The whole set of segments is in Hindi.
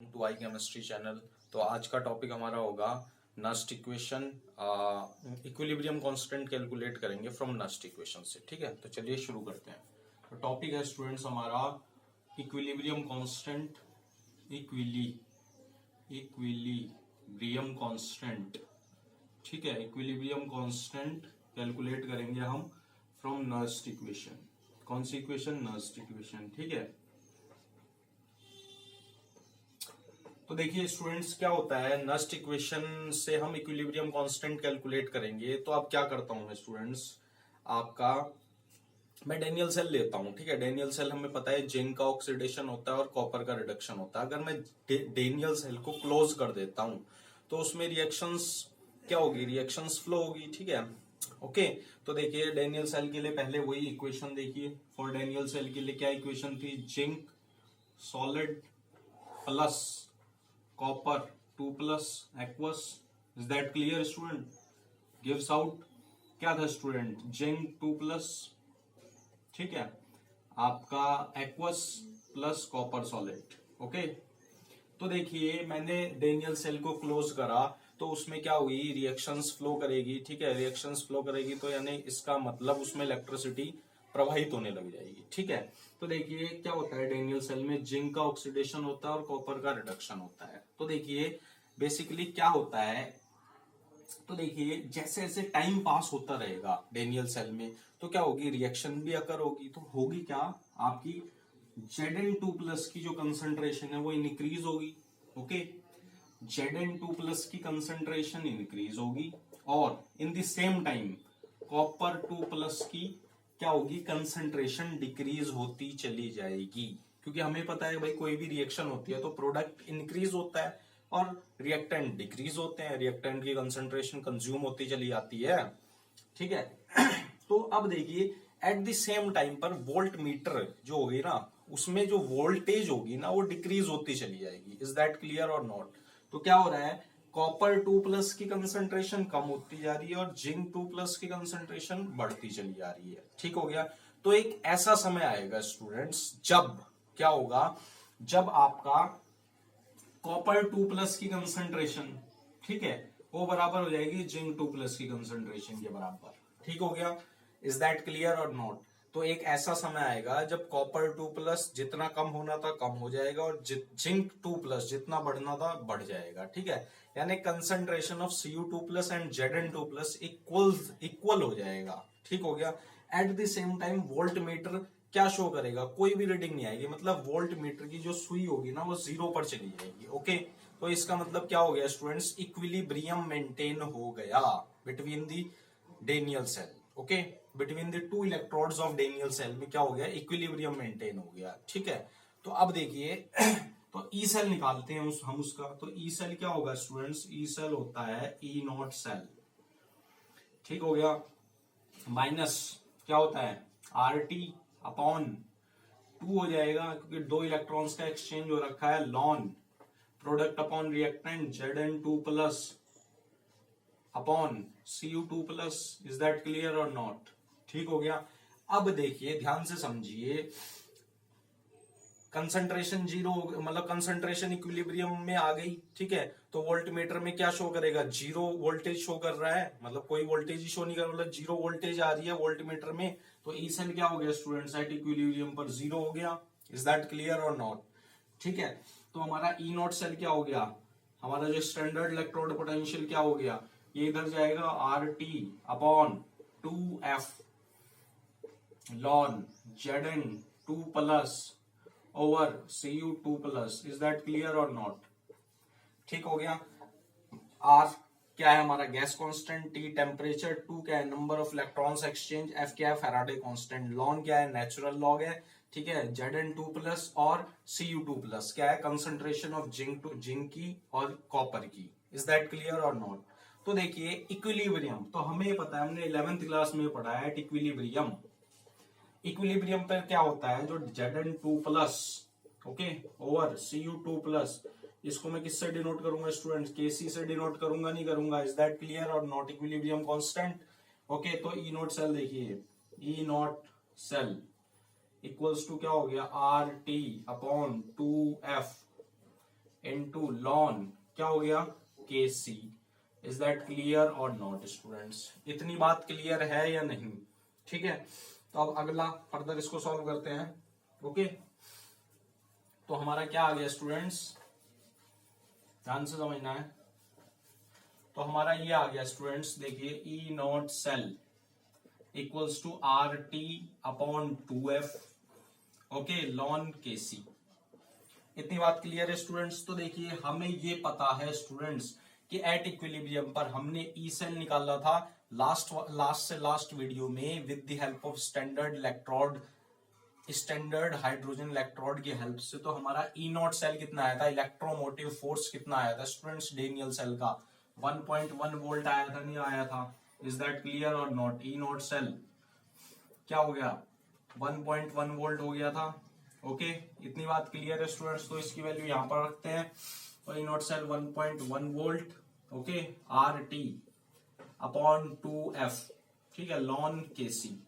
To I chemistry channel. तो आज का टॉपिक हमारा होगा Nernst equation. Equilibrium constant calculate करेंगे फ्रॉम नस्ट इक्वेशन से। ठीक है, तो चलिए शुरू करते हैं। तो टॉपिक है स्टूडेंट्स हमारा इक्विलिब्रियम कांस्टेंट। इक्विलिब्रियम कांस्टेंट, ठीक है, इक्विलिब्रियम कांस्टेंट कैलकुलेट करेंगे हम फ्रॉम नस्ट इक्वेशन। कौन सी इक्वेशन? Nernst equation. ठीक है, तो देखिए स्टूडेंट्स क्या होता है, नस्ट इक्वेशन से हम इक्विलिब्रियम कांस्टेंट कैलकुलेट करेंगे। तो अब क्या करता हूं मैं स्टूडेंट्स, आपका मैं डेनियल सेल लेता हूं। ठीक है, डेनियल सेल हमें पता है जिंक का ऑक्सीडेशन होता है और कॉपर का रिडक्शन होता है। अगर मैं डेनियल सेल को क्लोज कर देता हूं तो उसमें रिएक्शंस क्या होगी? रिएक्शंस फ्लो होगी। ठीक है, ओके। तो देखिए डेनियल सेल के लिए पहले वही इक्वेशन देखिए। फॉर डेनियल सेल के लिए क्या इक्वेशन थी? Zinc solid plus copper 2 plus aqueous. Is that clear student? Gives out क्या था स्टूडेंट? जिंक 2 प्लस, ठीक है, आपका aqueous plus copper solid. Okay, तो देखिए मैंने डेनियल सेल को क्लोज करा तो उसमें क्या हुई? रिएक्शंस फ्लो करेगी। ठीक है, रिएक्शंस फ्लो करेगी तो यानी इसका मतलब उसमें इलेक्ट्रिसिटी प्रवाहित होने लग जाएगी। ठीक है, तो देखिए क्या होता है, डेनियल सेल में जिंक का ऑक्सीडेशन होता है और कॉपर का रिडक्शन होता है। तो देखिए बेसिकली क्या होता है, तो देखिए जैसे जैसे टाइम पास होता रहेगा डेनियल सेल में तो क्या होगी? रिएक्शन भी अकर होगी। तो होगी क्या? आपकी Zn2 प्लस की जो कंसंट्रेशन है वो इंक्रीज होगी। ओके, Zn2 प्लस की कंसंट्रेशन इंक्रीज होगी और in the same time copper 2 plus की क्या होगी? कंसंट्रेशन डिक्रीज होती चली जाएगी। क्योंकि हमें पता है भाई कोई भी रिएक्शन होती है तो प्रोडक्ट इंक्रीज होता है और रिएक्टेंट डिक्रीज होते हैं। रिएक्टेंट की कंसंट्रेशन कंज्यूम होती चली जाती है। ठीक है, तो अब देखिए एट द सेम टाइम पर वोल्ट मीटर जो होगी ना, उसमें जो वोल्टेज होगी ना वो डिक्रीज होती चली जाएगी। इज दैट क्लियर और नॉट? तो क्या हो रहा है, कॉपर 2 प्लस की कंसंट्रेशन कम होती जा रही है और जिंक 2 प्लस की कंसंट्रेशन बढ़ती चली जा रही है। ठीक हो गया। तो एक ऐसा समय आएगा स्टूडेंट्स जब क्या होगा, जब आपका कॉपर 2 प्लस की कंसंट्रेशन, ठीक है, वो बराबर हो जाएगी जिंक 2 प्लस की कंसंट्रेशन के बराबर। ठीक हो गया। इज दैट क्लियर और नॉट? तो एक ऐसा समय आएगा जब कॉपर 2 प्लस जितना कम होना था कम हो जाएगा और जिंक 2 प्लस जितना बढ़ना था बढ़ जाएगा। ठीक है, यानी concentration of Cu2 plus and Zn2 plus equal हो जाएगा। ठीक हो गया। At the same time volt meter क्या शो करेगा? कोई भी रीडिंग नहीं आएगी। मतलब वोल्ट मीटर की जो सुई होगी ना वो 0 पर चली जाएगी। ओके, तो इसका मतलब क्या हो गया स्टूडेंट्स? इक्विलिब्रियम मेंटेन हो गया between the Daniell cell. Okay, between the two electrodes of Daniell cell में क्या हो गया? इक्विलिब्रियम मेंटेन हो गया। ठीक है, तो अब देखिए तो ई सेल निकालते हैं हम उसका। तो ई सेल क्या होगा स्टूडेंट्स? ई सेल होता है ई नॉट सेल। ठीक हो गया। माइनस क्या होता है? आर टी अपॉन 2 हो जाएगा क्योंकि 2 इलेक्ट्रॉन्स का एक्सचेंज हो रखा है। Lawn product upon reactant Zn2 plus upon Cu2 plus. Is that clear और नॉट? ठीक हो गया। अब देखिए ध्यान से समझिए, कंसंट्रेशन 0 मतलब कंसंट्रेशन इक्विलिब्रियम में आ गई। ठीक है, तो वोल्ट मीटर में क्या शो करेगा? 0 वोल्टेज शो कर रहा है। मतलब कोई वोल्टेज ही शो नहीं कर रहा, मतलब 0 वोल्टेज आ रही है वोल्ट मीटर में। तो ई सेल क्या हो गया स्टूडेंट्स? एट इक्विलिब्रियम पर 0 हो गया। इज दैट क्लियर और नॉट? ठीक है, तो हमारा ई नॉट सेल क्या हो गया? हमारा जो स्टैंडर्ड इलेक्ट्रोड पोटेंशियल क्या हो गया? ये इधर जाएगा are T upon 2f lawn Zn2 plus over Cu2 plus. Is that clear और नॉट? ठीक हो गया। आर क्या है हमारा? Gas constant. T temperature. 2 क्या है? Number of electrons exchange. F क्या है? Faraday constant. लॉन क्या है? नेचुरल लॉग है। ठीक है, Zn2 प्लस और Cu2 प्लस क्या है? कंसंट्रेशन ऑफ जिंक की और कॉपर की। इज दैट क्लियर और नॉट? तो देखिए इक्विलिब्रियम तो हमें पता है, हमने 11th क्लास में पढ़ा है इक्विलिब्रियम। इक्विलिब्रियम पर क्या होता है? जो Zn2 plus, okay, over Cu2 plus, इसको मैं किससे डिनोट करूंगा स्टूडेंट्स? Kc से डिनोट करूंगा, नहीं करूंगा? इज दैट क्लियर और नॉट? Equilibrium constant. ओके, तो ई नॉट सेल देखिए, E naught cell equals to क्या हो गया? Are T upon 2f into lawn क्या हो गया के सी। इज दैट क्लियर और नॉट स्टूडेंट्स? इतनी बात क्लियर है या नहीं? ठीक है, तो अब अगला फर्दर इसको सॉल्व करते हैं। ओके, तो हमारा क्या आ गया स्टूडेंट्स, ध्यान से समझना है। तो हमारा ये आ गया स्टूडेंट्स, देखिए E naught cell equals to R T upon 2f, okay, ln K C. इतनी बात क्लियर है स्टूडेंट्स? तो देखिए हमें ये पता है स्टूडेंट्स कि एट इक्विलिब्रियम पर हमने ई सेल निकाला था लास्ट वीडियो में with the help of standard hydrogen electrode की हेल्प से। तो हमारा ई नॉट सेल कितना आया था, इलेक्ट्रोमोटिव फोर्स कितना आया था स्टूडेंट्स डेनियल सेल का, 1.1 वोल्ट आया था, नहीं आया था? इज दैट क्लियर और नॉट? ई नॉट सेल क्या हो गया, 1.1 वोल्ट हो गया था। ओके, इतनी बात क्लियर है स्टूडेंट्स? तो इसकी वैल्यू यहां पर रखते हैं। तो E naught cell 1.1 volt, okay, R T upon 2f, ठीक है, लॉन के सी।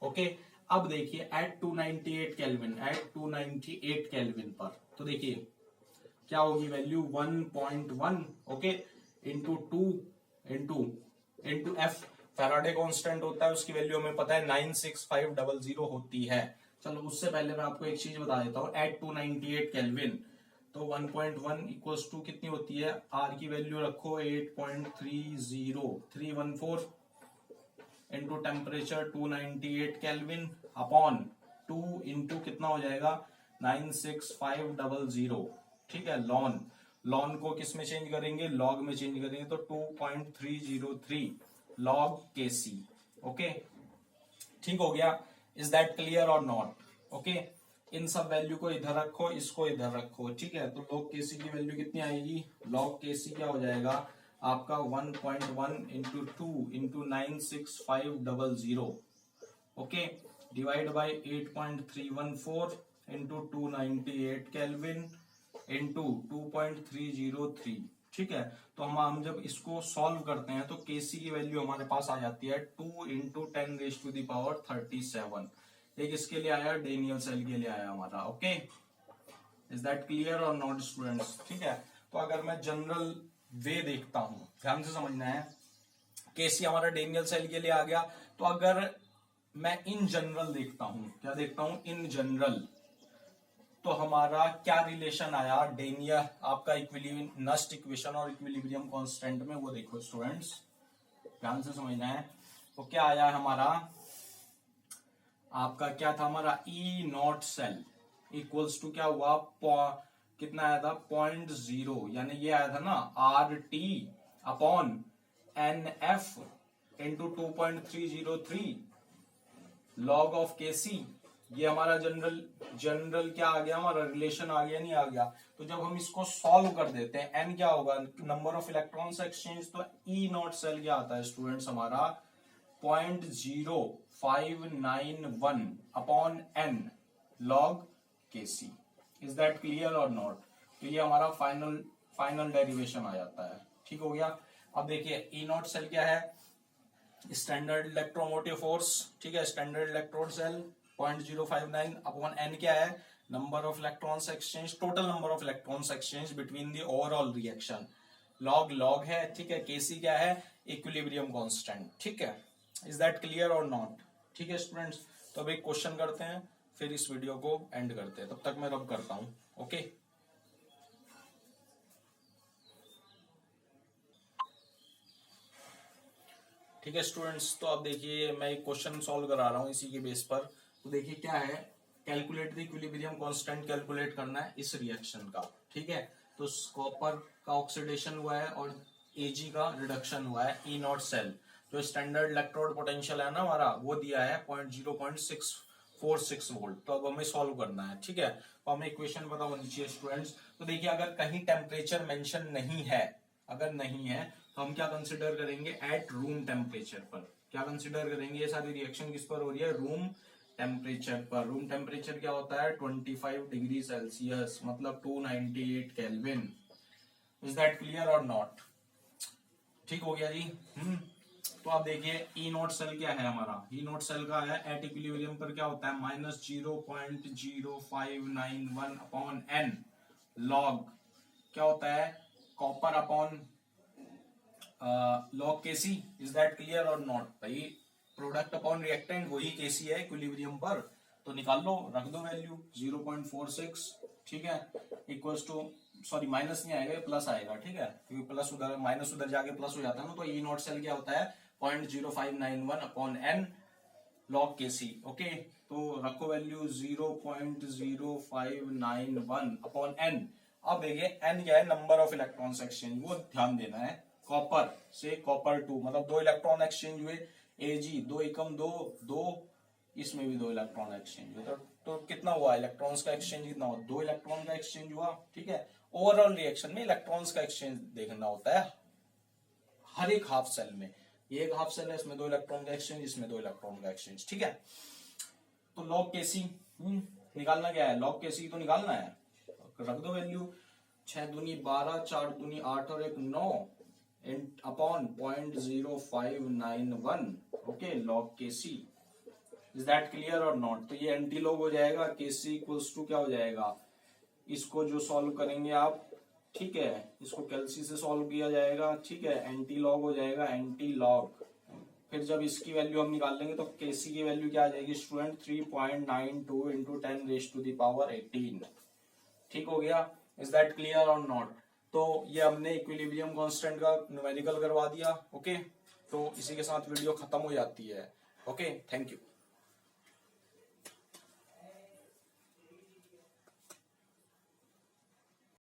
ओके, अब देखिए एट 298 केल्विन पर, तो देखिए क्या होगी value, 1.1, okay, into 2 into F, Faraday constant होता है, उसकी वैल्यू हमें पता है 96500 होती है। चलो उससे पहले मैं आपको एक चीज बता देता हूँ, एट 298 केल्विन तो 1.1 इक्वल्स टू कितनी होती है, आर की वैल्यू रखो 8.30314 into temperature 298 kelvin upon 2 into कितना हो जाएगा 96500, ठीक है, लॉन को किस में चेंज करेंगे, लॉग में चेंज करेंगे, तो 2.303 लॉग के सी। ओके, ठीक हो गया? इज दैट क्लियर और नॉट? ओके, इन सब वैल्यू को इधर रखो, इसको इधर रखो, ठीक है। तो लॉग के सी की वैल्यू कितनी आएगी, लॉग के सी क्या हो जाएगा आपका 1.1 into 2 into 96500, okay, divide by 8.314 into 298 kelvin into 2.303, ठीक है। तो हम जब इसको सॉल्व करते हैं तो केसी की वैल्यू हमारे पास आ जाती है 2 इंटू 10⁻37। एक इसके लिए आया, डेनियल सेल के लिए आया हमारा। ओके, इज दैट क्लियर और नॉट स्टूडेंट्स? ठीक है, तो अगर मैं जनरल वे देखता हूं, ध्यान से समझना है, केसी हमारा डेनियल सेल के लिए आ गया। तो अगर मैं इन जनरल देखता हूं, क्या देखता हूं, इन जनरल, तो हमारा क्या रिलेशन आया डेनियल आपका इक्विलिब्रियम नस्ट इक्वेशन और इक्विलिब्रियम कांस्टेंट में, वो देखो स्टूडेंट्स, ध्यान से समझना है। तो क्या आया हमारा, आपका क्या था हमारा, ई नॉट सेल इक्वल्स टू क्या हुआ, कितना आया था 0.0, यानी ये आया था ना R T upon N F into 2.303 log of K C. ये हमारा जनरल क्या आ गया, हमारा रिलेशन आ गया, नहीं आ गया? तो जब हम इसको सॉल्व कर देते हैं, एन क्या होगा, नंबर ऑफ इलेक्ट्रॉन्स एक्सचेंज, तो ई नॉट सेल क्या आता है स्टूडेंट्स हमारा 0.0591 अपॉन एन लॉग के सी। इज दैट क्लियर और नॉट? तो ये हमारा फाइनल डेरिवेशन आ जाता है। ठीक हो गया? अब देखिए ई नॉट सेल क्या है, स्टैंडर्ड इलेक्ट्रोमोटिव फोर्स, ठीक है, standard electrode cell 0.059 upon N क्या है, number of electrons exchange, total number of electrons exchange between the overall reaction, log है, ठीक है, केसी क्या है, इक्विलिब्रियम कांस्टेंट। ठीक है, इज दैट क्लियर और नॉट? ठीक है स्टूडेंट्स, तो अब एक क्वेश्चन करते हैं, फिर इस वीडियो को एंड करते हैं। तब तक मैं रब करता हूं। ओके, ठीक है स्टूडेंट्स, तो अब देखिए मैं एक क्वेश्चन सॉल्व करा रहा हूं इसी के बेस पर। तो देखिए क्या है, calculate the equilibrium constant calculate करना है इस रिएक्शन का। ठीक है, तो कॉपर का ऑक्सीडेशन हुआ है और एजी का रिडक्शन हुआ है। ई नॉट सेल जो स्टैंडर्ड इलेक्ट्रोड पोटेंशियल है ना हमारा, वो दिया है 0.0646 वोल्ट। तो अब हमें सॉल्व करना है। ठीक है, तो हमें इक्वेशन पता होनी चाहिए स्टूडेंट्स। तो देखिए अगर कहीं टेम्परेचर मेंशन नहीं है, अगर नहीं है तो हम क्या कंसिडर करेंगे, एट रूम टेम्परेचर पर। क्या कंसिडर करेंगे, ये सारी रिएक्शन किस पर हो रही है, रूम टेम्परेचर पर। रूम टेम्परेचर क्या होता है 25 डिग्री सेल्सियस, मतलब 298 केल्विन। इज दैट क्लियर और नॉट? ठीक हो गया जी। तो आप देखिए ई नोट सेल क्या है हमारा, ई नोट सेल का है एट इक्विलिब्रियम पर क्या होता है -0.0591 अपॉन एन लॉग क्या होता है, copper upon log Kc, is that clear और नॉट? भाई प्रोडक्ट अपॉन रिएक्टेंट वही Kc है इक्विलिब्रियम पर, तो निकाल लो, रख दो वैल्यू 0.46, ठीक है, इक्वल्स टू, सॉरी माइनस नहीं आएगा, प्लस आएगा, ठीक है, क्योंकि प्लस उधर माइनस उधर जाके प्लस हो जाता है ना, तो ई नॉट सेल क्या होता है 0.0591 upon n log Kc, okay, तो रखो वैल्यू 0.0591 अपॉन n। अब देखिए n क्या है, नंबर ऑफ इलेक्ट्रॉन्स एक्सचेंज, वो ध्यान देना है, कॉपर से कॉपर 2 मतलब 2 इलेक्ट्रॉन एक्सचेंज हुए, Ag 2 एकम 2 2, इसमें भी 2 इलेक्ट्रॉन एक्सचेंज हुए, तो कितना हुआ इलेक्ट्रॉन्स का एक्सचेंज, कितना हुआ, 2 इलेक्ट्रॉन का एक्सचेंज हुआ, ठीक है। ओवरऑल रिएक्शन में इलेक्ट्रॉन्स का एक्सचेंज देखना होता है हर एक हाफ सेल में, ये एक हाफ सेल है, इसमें 2 इलेक्ट्रॉन का एक्सचेंज, इसमें 2 इलेक्ट्रॉन का एक्सचेंज, ठीक है। तो log Kc निकालना क्या है, log Kc तो निकालना है, रख दो वैल्यू 6 दूनी 12, 4 दूनी 8 और 1 9 upon 0.0591, okay, log Kc, is that clear और नॉट? तो ये एंटी लॉग हो जाएगा, Kc इक्वल्स टू क्या हो जाएगा, इसको जो सॉल्व करेंगे आप, ठीक है, इसको कैल्सी से सॉल्व किया जाएगा, ठीक है, एंटी लॉग हो जाएगा, एंटी लॉग, फिर जब इसकी वैल्यू हम निकाल लेंगे तो Kc की वैल्यू क्या आ जाएगी student, 3.92 into 10 raise to the power 18, ठीक हो गया, इज दैट क्लियर और नॉट? तो ये हमने इक्विलिब्रियम कांस्टेंट का न्यूमेरिकल करवा दिया, ओके, तो इसी के साथ वीडियो खत्म हो जाती है, ओके, थैंक यू।